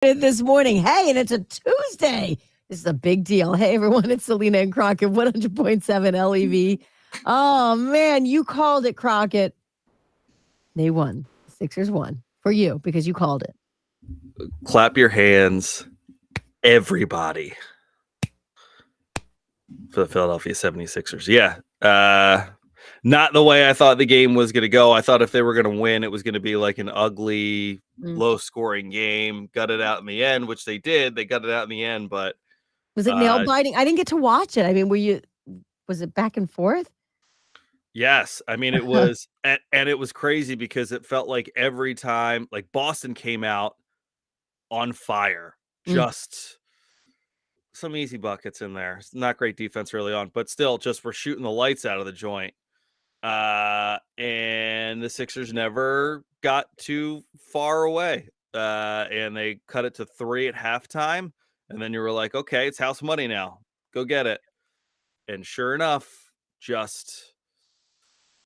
This morning. Hey, and it's a Tuesday. This is a big deal. Hey, everyone, it's Selena and Crockett, 100.7 LEV. Oh, man, you called it, Crockett. They won. Sixers won for you because you called it. Clap your hands, everybody, for the Philadelphia 76ers. Yeah. Not the way I thought the game was going to go. I thought if they were going to win, it was going to be like an ugly, low-scoring game. Got it out in the end, which they did. They got it out in the end, but was it nail biting? I didn't get to watch it. I mean, was it back and forth? Yes. I mean, it was, and it was crazy because it felt like every time, like Boston came out on fire, just some easy buckets in there. It's not great defense early on, but still just for shooting the lights out of the joint. And the Sixers never got too far away. And they cut it to 3 at halftime. And then you were like, okay, it's house money now. Go get it. And sure enough, just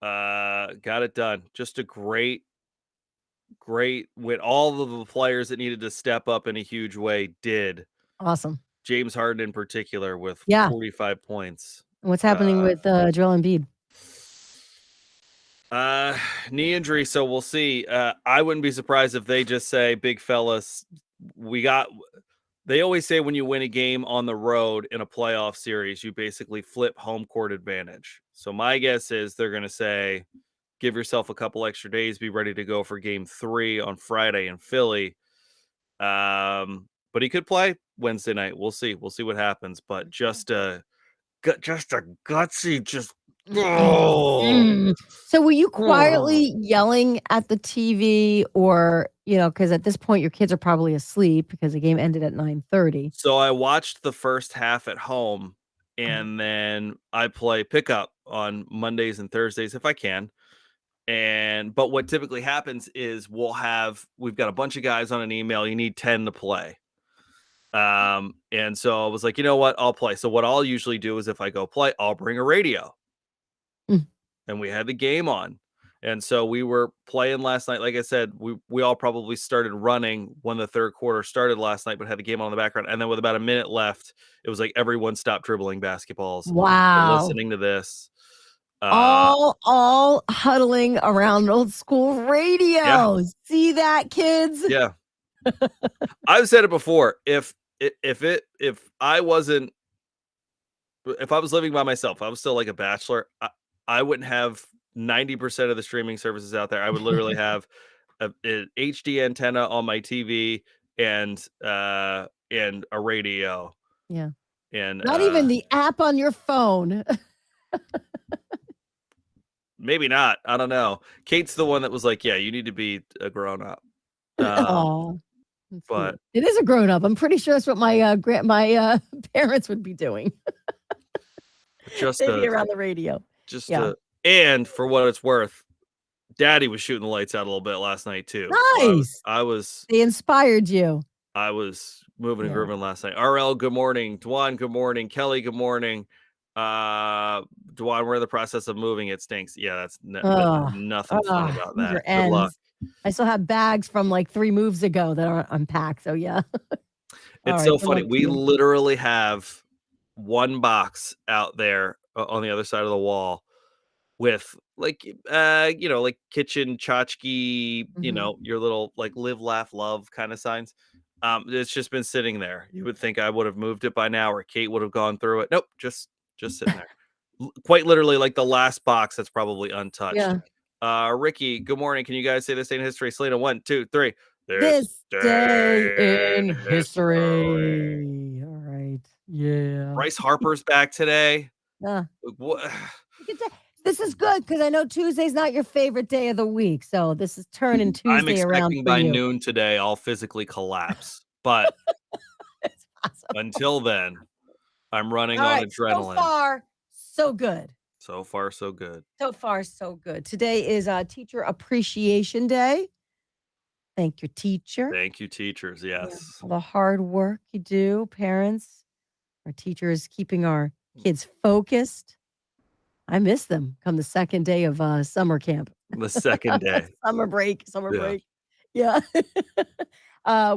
got it done. Just a great with all of the players that needed to step up in a huge way did. Awesome. James Harden in particular with 45 points. What's happening with Joel Embiid? Knee injury, so we'll see. I wouldn't be surprised if they just say, big fellas, they always say when you win a game on the road in a playoff series, you basically flip home court advantage. So my guess is they're going to say, give yourself a couple extra days, be ready to go for game 3 on Friday in Philly. But he could play Wednesday night. We'll see what happens, but just a gutsy, So were you quietly yelling at the TV, or, because at this point your kids are probably asleep because the game ended at 9:30. So I watched the first half at home, and then I play pickup on Mondays and Thursdays if I can. But what typically happens is we've got a bunch of guys on an email. You need 10 to play. And so I was like, you know what? I'll play. So what I'll usually do is if I go play, I'll bring a radio. And we had the game on. And so we were playing last night. Like I said, we all probably started running when the third quarter started last night, but had the game on in the background. And then with about a minute left, it was like everyone stopped dribbling basketballs. Wow. Listening to this. All huddling around old school radio. Yeah. See that, kids? Yeah. I've said it before. If I was living by myself, I was still like a bachelor, I wouldn't have 90% of the streaming services out there. I would literally have an HD antenna on my TV and a radio. Yeah. And not even the app on your phone. Maybe not. I don't know. Kate's the one that was like, yeah, you need to be a grown up. But it is a grown up. I'm pretty sure that's what my parents would be doing. Just they'd be around the radio. And for what it's worth, Daddy was shooting the lights out a little bit last night too. Nice. So they inspired you. I was moving and grooving last night. RL, good morning. Dwan, good morning. Kelly, good morning. Dwan, we're in the process of moving. It stinks. Yeah, that's nothing fun about that. Good luck. I still have bags from like 3 moves ago that aren't unpacked. So yeah. It's so funny. We literally have one box out there on the other side of the wall with like kitchen tchotchke, your little like live, laugh, love kind of signs. It's just been sitting there. You would think I would have moved it by now, or Kate would have gone through it. Nope, just sitting there. Quite literally, like the last box that's probably untouched. Yeah. Ricky, good morning. Can you guys say this day in history? Selena, 1, 2, 3. This day in history. All right. Yeah. Bryce Harper's back today. Yeah. What? This is good because I know Tuesday's not your favorite day of the week. So this is turning Tuesday around. I'm expecting by noon today I'll physically collapse. But until then, I'm running on adrenaline. So far, so good. So far, so good. So far, so good. Today is Teacher Appreciation Day. Thank your teacher. Thank you, teachers. Yes. All the hard work you do, parents. Our teachers keeping our kids focused. I miss them come the second day of summer camp. The second day. Summer break. Yeah.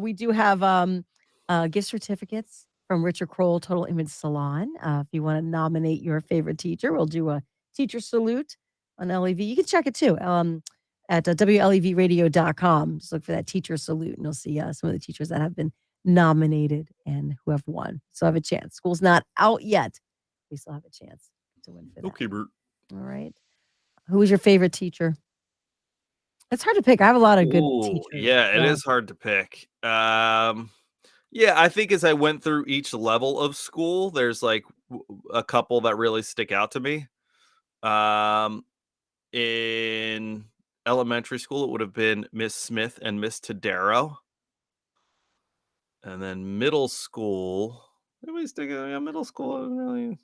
We do have gift certificates from Richard Kroll Total Image Salon. If you want to nominate your favorite teacher, we'll do a teacher salute on LEV. You can check it too at WLEVradio.com. Just look for that teacher salute, and you'll see some of the teachers that have been nominated and who have won. So have a chance. School's not out yet. We still have a chance to win for that. Okay, Bert. All right. Who was your favorite teacher? It's hard to pick. I have a lot of good Ooh, teachers. yeah, it is hard to pick. Yeah, I think as I went through each level of school, there's like a couple that really stick out to me. In elementary school, it would have been Miss Smith and Miss Tadero. And then middle school, middle school, really.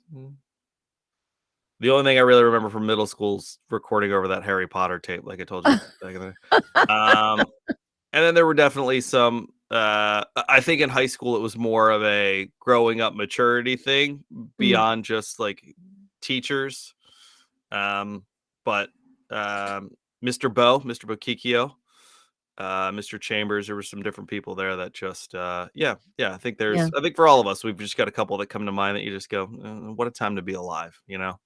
The only thing I really remember from middle school's recording over that Harry Potter tape, like I told you back in the day. And then there were definitely some. I think in high school it was more of a growing up maturity thing beyond just like teachers. But Mr. Bokikio, Mr. Chambers, there were some different people there that just I think I think for all of us we've just got a couple that come to mind that you just go, what a time to be alive, you know.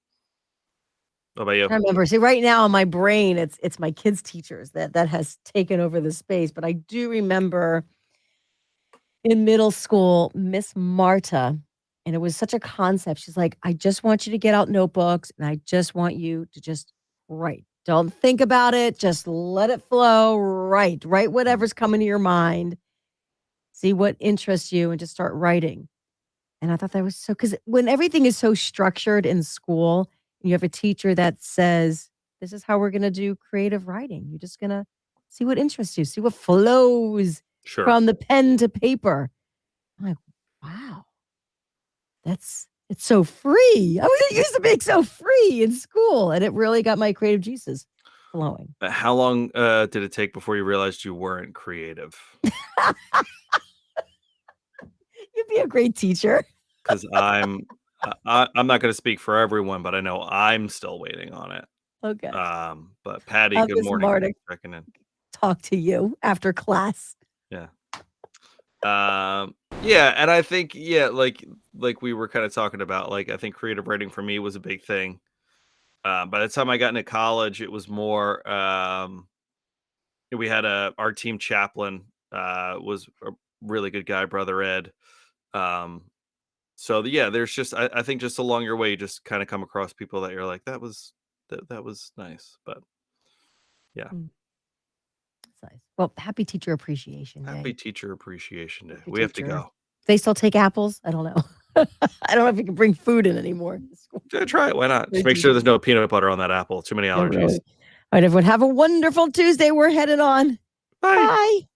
What about you? I remember. See, right now in my brain, it's my kids' teachers that has taken over the space. But I do remember in middle school, Miss Marta, and it was such a concept. She's like, I just want you to get out notebooks, and I just want you to just write. Don't think about it. Just let it flow. Write whatever's coming to your mind. See what interests you, and just start writing. And I thought that was so, because when everything is so structured in school, you have a teacher that says, this is how we're going to do creative writing. You're just going to see what interests you, see what flows from the pen to paper. I'm like, wow, it's so free. I was used to being so free in school, and it really got my creative juices flowing. How long did it take before you realized you weren't creative? You'd be a great teacher. Because I'm not going to speak for everyone, but I know I'm still waiting on it. Okay. But Patty, good morning. Marta talk to you after class. Yeah. Yeah, and I think like we were kind of talking about, like I think creative writing for me was a big thing. By the time I got into college, it was more we had our team chaplain was a really good guy, Brother Ed. So there's just I think just along your way, you just kind of come across people that you're like, that was nice. But yeah. That's nice. Well, happy Teacher Appreciation Day. Happy Teacher Appreciation Day. We have to go. They still take apples? I don't know. I don't know if you can bring food in anymore. Try it. Why not? Just make sure there's no peanut butter on that apple. Too many allergies. Really. All right, everyone. Have a wonderful Tuesday. We're headed on. Bye. Bye.